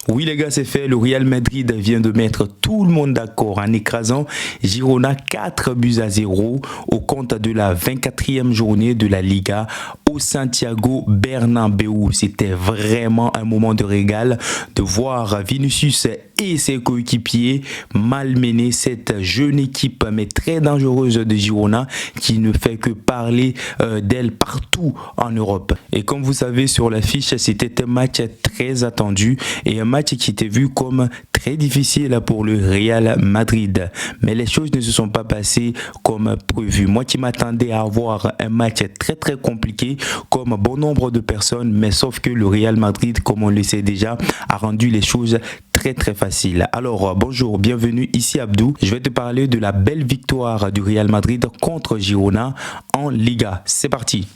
Oui les gars, c'est fait. Le Real Madrid vient de mettre tout le monde d'accord en écrasant Girona 4-0 au compte de la 24e journée de la Liga au Santiago Bernabéu. C'était vraiment un moment de régal de voir Vinicius et ses coéquipiers malmener cette jeune équipe mais très dangereuse de Girona qui ne fait que parler d'elle partout en Europe. Et comme vous savez sur l'affiche, c'était un match très attendu et un match qui était vu comme très difficile pour le Real Madrid. Mais les choses ne se sont pas passées comme prévu. Moi qui m'attendais à avoir un match très compliqué comme bon nombre de personnes, mais sauf que le Real Madrid, comme on le sait déjà, a rendu les choses très facile. Alors bonjour, bienvenue, ici Abdou. Je vais te parler de la belle victoire du Real Madrid contre Girona en Liga. C'est parti.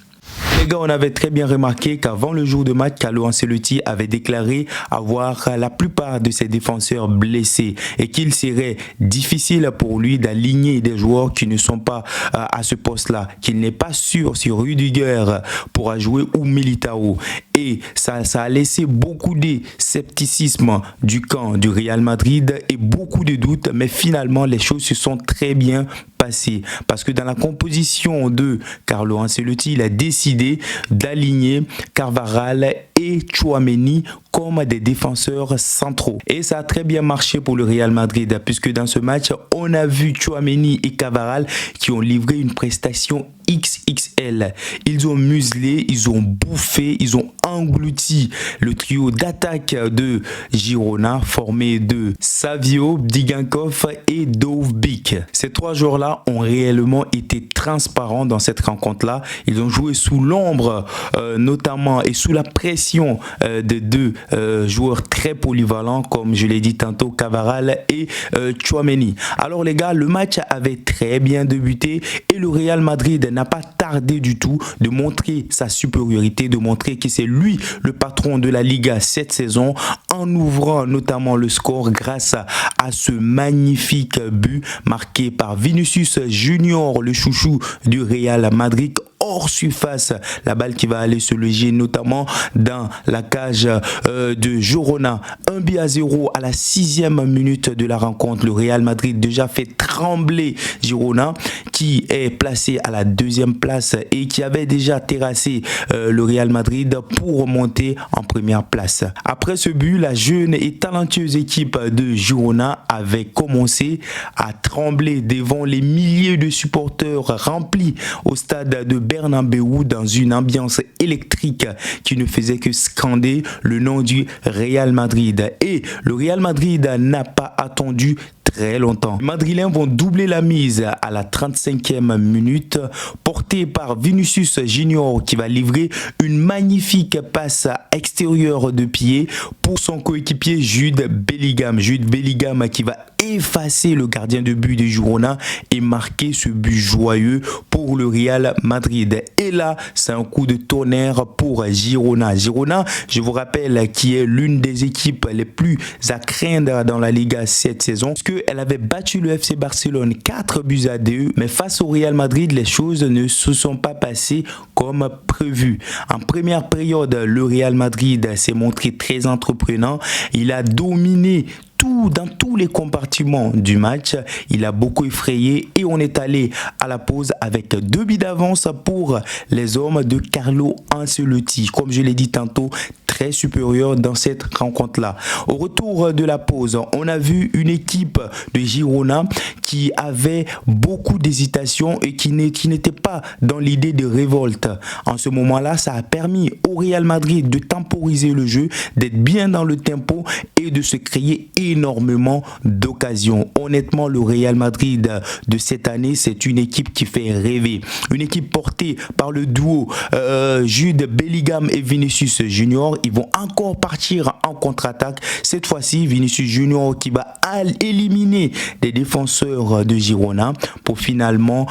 Les gars, on avait très bien remarqué qu'avant le jour de match, Carlo Ancelotti avait déclaré avoir la plupart de ses défenseurs blessés et qu'il serait difficile pour lui d'aligner des joueurs qui ne sont pas à ce poste-là, qu'il n'est pas sûr si Rudiger pourra jouer ou Militao. Et ça a laissé beaucoup de scepticisme du camp du Real Madrid et beaucoup de doutes, mais finalement les choses se sont très bien passées parce que dans la composition de Carlo Ancelotti, il a décidé d'aligner Carvajal et Tchouaméni comme des défenseurs centraux. Et ça a très bien marché pour le Real Madrid puisque dans ce match, on a vu Tchouaméni et Carvajal qui ont livré une prestation XXL. Ils ont muselé, ils ont bouffé, ils ont englouti le trio d'attaque de Girona formé de Savio, Digankov et Dovbyk. Ces trois joueurs-là ont réellement été transparents dans cette rencontre-là. Ils ont joué sous l'ombre notamment et sous la pression de deux joueurs très polyvalents comme je l'ai dit tantôt, Carvajal et Tchouaméni. Alors les gars, le match avait très bien débuté et le Real Madrid n'a pas tardé du tout de montrer sa supériorité, de montrer que c'est lui le patron de la Liga cette saison en ouvrant notamment le score grâce à ce magnifique but marqué par Vinicius Junior, le chouchou du Real Madrid. Hors surface, la balle qui va aller se loger notamment dans la cage de Girona. 1-0 à la 6e minute de la rencontre. Le Real Madrid déjà fait trembler Girona qui est placé à la 2e place et qui avait déjà terrassé le Real Madrid pour monter en première place. Après ce but, la jeune et talentueuse équipe de Girona avait commencé à trembler devant les milliers de supporters remplis au stade de Bernabéu dans une ambiance électrique qui ne faisait que scander le nom du Real Madrid. Et le Real Madrid n'a pas attendu très longtemps. Les Madrilènes vont doubler la mise à la 35e minute, porté par Vinicius Junior qui va livrer une magnifique passe extérieure de pied pour son coéquipier Jude Bellingham. Jude Bellingham qui va effacer le gardien de but de Girona et marquer ce but joyeux pour le Real Madrid. Et là, c'est un coup de tonnerre pour Girona. Girona, je vous rappelle, qui est l'une des équipes les plus à craindre dans la Liga cette saison, parce qu'elle avait battu le FC Barcelone 4-2, mais face au Real Madrid, les choses ne se sont pas passées comme prévu. En première période, le Real Madrid s'est montré très entreprenant. Il a dominé dans tous les compartiments du match. Il a beaucoup effrayé et on est allé à la pause avec 2 buts d'avance pour les hommes de Carlo Ancelotti. Comme je l'ai dit tantôt, très supérieur dans cette rencontre-là. Au retour de la pause, on a vu une équipe de Girona qui avait beaucoup d'hésitation et qui n'était pas dans l'idée de révolte. En ce moment-là, ça a permis au Real Madrid de temporiser le jeu, d'être bien dans le tempo et de se créer énormément d'occasions. Honnêtement, le Real Madrid de cette année, c'est une équipe qui fait rêver. Une équipe portée par le duo Jude Bellingham et Vinicius Junior. Ils vont encore partir en contre-attaque. Cette fois-ci, Vinicius Junior qui va éliminer les défenseurs de Girona pour finalement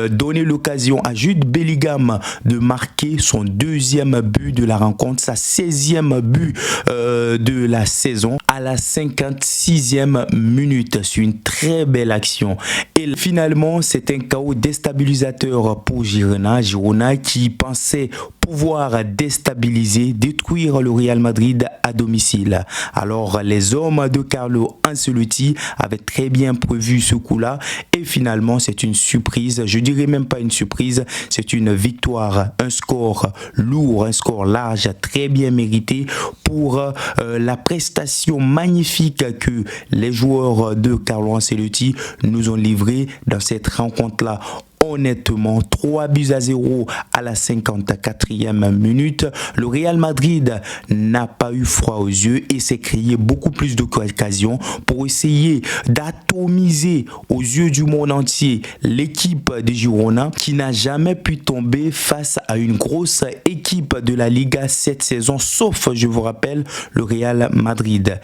donner l'occasion à Jude Bellingham de marquer son deuxième but de la rencontre, sa 16e but de la saison à la 56e minute. C'est une très belle action. Et finalement, c'est un chaos déstabilisateur pour Girona. Girona qui pensait pouvoir déstabiliser, détruire le Real Madrid à domicile. Alors, les hommes de Carlo Ancelotti avaient très bien prévu ce coup-là et finalement, c'est une surprise. Je dirais même pas une surprise, c'est une victoire, un score lourd, un score large, très bien mérité pour la prestation magnifique que les joueurs de Carlo Ancelotti nous ont livré dans cette rencontre-là. Honnêtement, 3-0 à la 54e minute. Le Real Madrid n'a pas eu froid aux yeux et s'est créé beaucoup plus d'occasions pour essayer d'atomiser aux yeux du monde entier l'équipe de Girona qui n'a jamais pu tomber face à une grosse équipe de la Liga cette saison, sauf, je vous rappelle, le Real Madrid.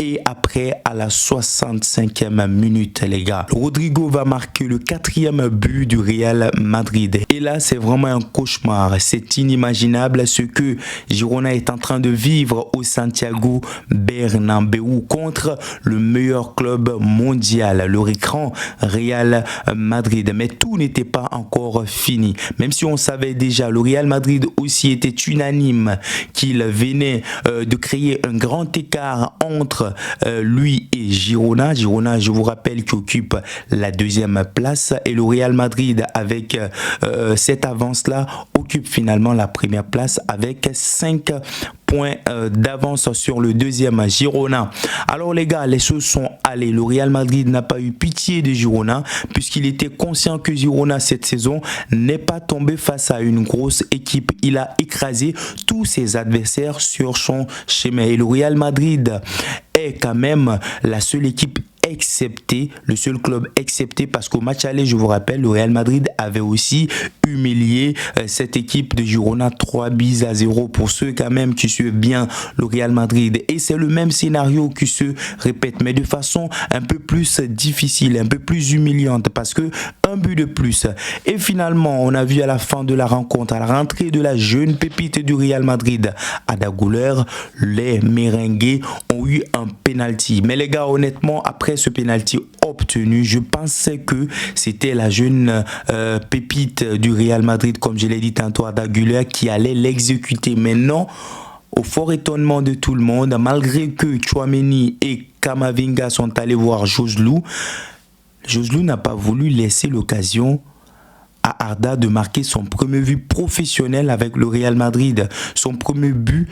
Et après, à la 65e minute, les gars, Rodrigo va marquer le 4e but du Real Madrid. Et là, c'est vraiment un cauchemar. C'est inimaginable ce que Girona est en train de vivre au Santiago Bernabéu contre le meilleur club mondial, le récran Real Madrid. Mais tout n'était pas encore fini. Même si on savait déjà, le Real Madrid aussi était unanime qu'il venait de créer un grand écart entre lui et Girona. Girona, je vous rappelle, qui occupe la 2e place et le Real Madrid avec cette avance-là occupe finalement la 1re place avec 5 points d'avance sur le 2e Girona. Alors les gars, les choses sont allées. Le Real Madrid n'a pas eu pitié de Girona puisqu'il était conscient que Girona cette saison n'est pas tombé face à une grosse équipe. Il a écrasé tous ses adversaires sur son chemin. Et le Real Madrid est quand même la seule équipe excepté, le seul club excepté parce qu'au match aller, je vous rappelle, le Real Madrid avait aussi humilié cette équipe de Girona 3-0 pour ceux quand même qui suivent bien le Real Madrid. Et c'est le même scénario qui se répète, mais de façon un peu plus difficile, un peu plus humiliante parce que un but de plus. Et finalement, on a vu à la fin de la rencontre, à la rentrée de la jeune pépite du Real Madrid, Arda Güler, les merengues ont eu un penalty. Mais les gars, honnêtement, après ce penalty obtenu, je pensais que c'était la jeune pépite du Real Madrid, comme je l'ai dit tantôt, Arda Güler, qui allait l'exécuter. Mais non, au fort étonnement de tout le monde, malgré que Tchouaméni et Camavinga sont allés voir Joselu, Joselu n'a pas voulu laisser l'occasion à Arda de marquer son premier but professionnel avec le Real Madrid, son premier but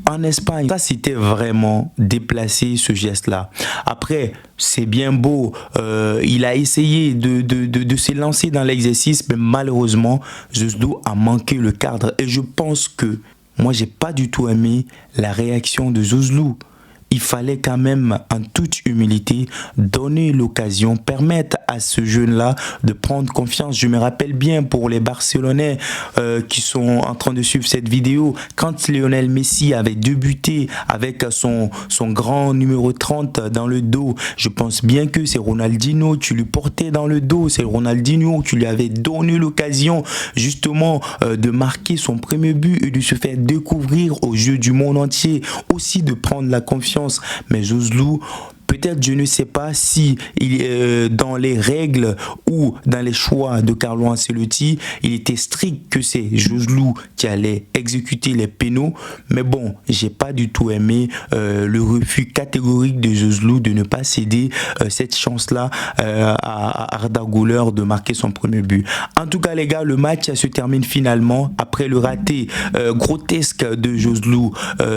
en Espagne. Ça, c'était vraiment déplacé, ce geste-là. Après, c'est bien beau, il a essayé de se lancer dans l'exercice, mais malheureusement, Joselu a manqué le cadre. Et je pense que moi, j'ai pas du tout aimé la réaction de Joselu. Il fallait quand même, en toute humilité, donner l'occasion, permettre à ce jeune-là de prendre confiance. Je me rappelle bien pour les Barcelonais qui sont en train de suivre cette vidéo, quand Lionel Messi avait débuté avec son grand numéro 30 dans le dos, je pense bien que c'est Ronaldinho qui lui portait dans le dos, c'est Ronaldinho qui lui avait donné l'occasion justement de marquer son premier but et de se faire découvrir aux yeux du monde entier, aussi de prendre la confiance. Mais Joselu, peut-être, je ne sais pas si dans les règles ou dans les choix de Carlo Ancelotti, il était strict que c'est Joselu qui allait exécuter les pénaux. Mais bon, j'ai pas du tout aimé le refus catégorique de Joselu de ne pas céder cette chance-là à Arda Güler de marquer son premier but. En tout cas, les gars, le match se termine finalement après le raté grotesque de Joselu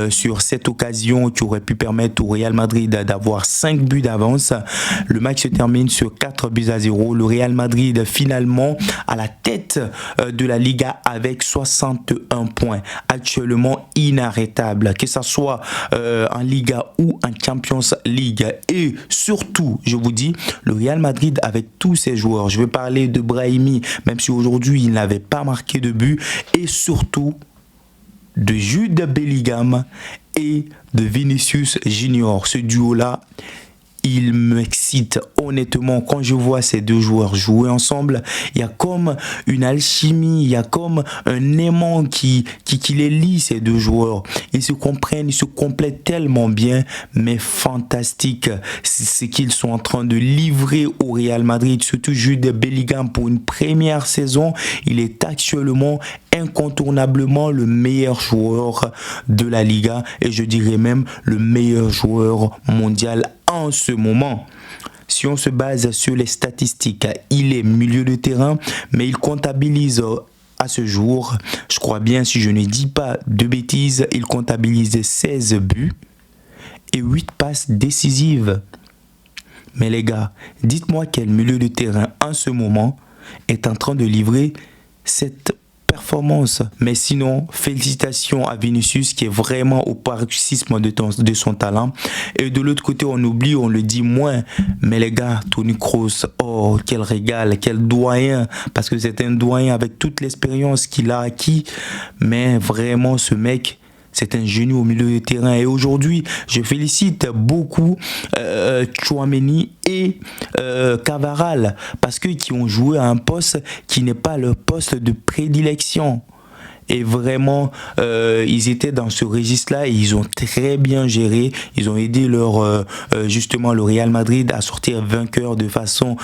sur cette occasion qui aurait pu permettre au Real Madrid d'avoir 5 buts d'avance. Le match se termine sur 4-0. Le Real Madrid finalement à la tête de la Liga avec 61 points. Actuellement inarrêtable, que ce soit en Liga ou en Champions League. Et surtout, je vous dis, le Real Madrid avec tous ses joueurs. Je vais parler de Brahimi, même si aujourd'hui il n'avait pas marqué de but. Et surtout de Jude Bellingham et de Vinicius Junior. Ce duo-là, il m'excite honnêtement. Quand je vois ces deux joueurs jouer ensemble, il y a comme une alchimie, il y a comme un aimant qui les lie, ces deux joueurs. Ils se comprennent, ils se complètent tellement bien, mais fantastique ce qu'ils sont en train de livrer au Real Madrid, surtout Jude Bellingham pour une première saison. Il est actuellement incontournablement le meilleur joueur de la Liga et je dirais même le meilleur joueur mondial en ce moment. Si on se base sur les statistiques, il est milieu de terrain, mais il comptabilise à ce jour, je crois bien, si je ne dis pas de bêtises, il comptabilise 16 buts et 8 passes décisives. Mais les gars, dites-moi quel milieu de terrain en ce moment est en train de livrer cette performance. Mais sinon, félicitations à Vinicius qui est vraiment au paroxysme de son talent. Et de l'autre côté, on oublie, on le dit moins. Mais les gars, Toni Kroos, oh, quel régal, quel doyen. Parce que c'est un doyen avec toute l'expérience qu'il a acquis. Mais vraiment, ce mec... c'est un génie au milieu de terrain. Et aujourd'hui, je félicite beaucoup Tchouaméni et Cavaral parce qu'ils ont joué à un poste qui n'est pas leur poste de prédilection. Et vraiment, ils étaient dans ce registre-là et ils ont très bien géré. Ils ont aidé justement le Real Madrid à sortir vainqueur de façon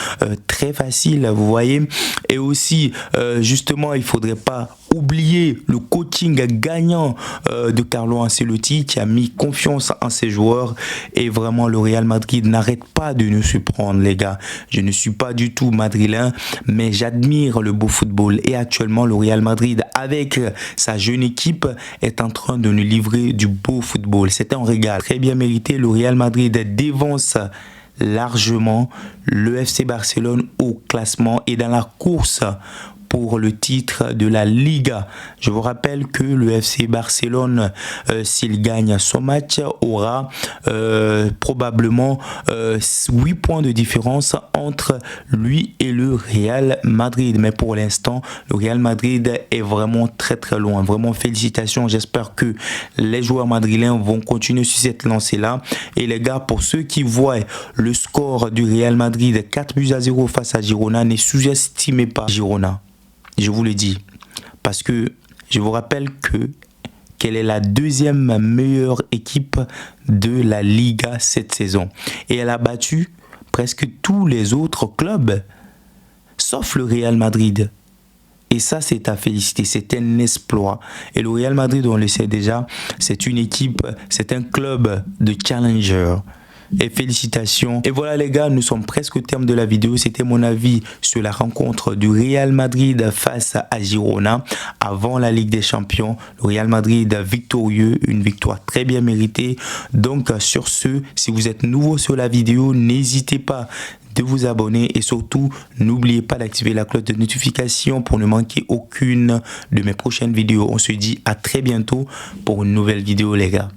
très facile, vous voyez. Et aussi, justement, il ne faudrait pas oublier le coaching gagnant de Carlo Ancelotti qui a mis confiance en ses joueurs. Et vraiment, le Real Madrid n'arrête pas de nous surprendre, les gars. Je ne suis pas du tout madrilène, mais j'admire le beau football. Et actuellement, le Real Madrid, avec sa jeune équipe, est en train de nous livrer du beau football. C'est un régal. Très bien mérité. Le Real Madrid dévance largement le FC Barcelone au classement et dans la course pour le titre de la Liga. Je vous rappelle que le FC Barcelone, s'il gagne son match, aura probablement 8 points de différence entre lui et le Real Madrid. Mais pour l'instant, le Real Madrid est vraiment très très loin. Vraiment félicitations. J'espère que les joueurs madrilènes vont continuer sur cette lancée-là. Et les gars, pour ceux qui voient le score du Real Madrid, 4-0 face à Girona, ne sous-estimez pas Girona. Je vous le dis, parce que je vous rappelle qu'elle est la deuxième meilleure équipe de la Liga cette saison. Et elle a battu presque tous les autres clubs, sauf le Real Madrid. Et ça, c'est à féliciter, c'est un exploit. Et le Real Madrid, on le sait déjà, c'est une équipe, c'est un club de challenger. Et félicitations. Et voilà les gars, nous sommes presque au terme de la vidéo. C'était mon avis sur la rencontre du Real Madrid face à Girona avant la Ligue des Champions. Le Real Madrid victorieux, une victoire très bien méritée. Donc sur ce, si vous êtes nouveau sur la vidéo, n'hésitez pas de vous abonner et surtout n'oubliez pas d'activer la cloche de notification pour ne manquer aucune de mes prochaines vidéos. On se dit à très bientôt pour une nouvelle vidéo les gars.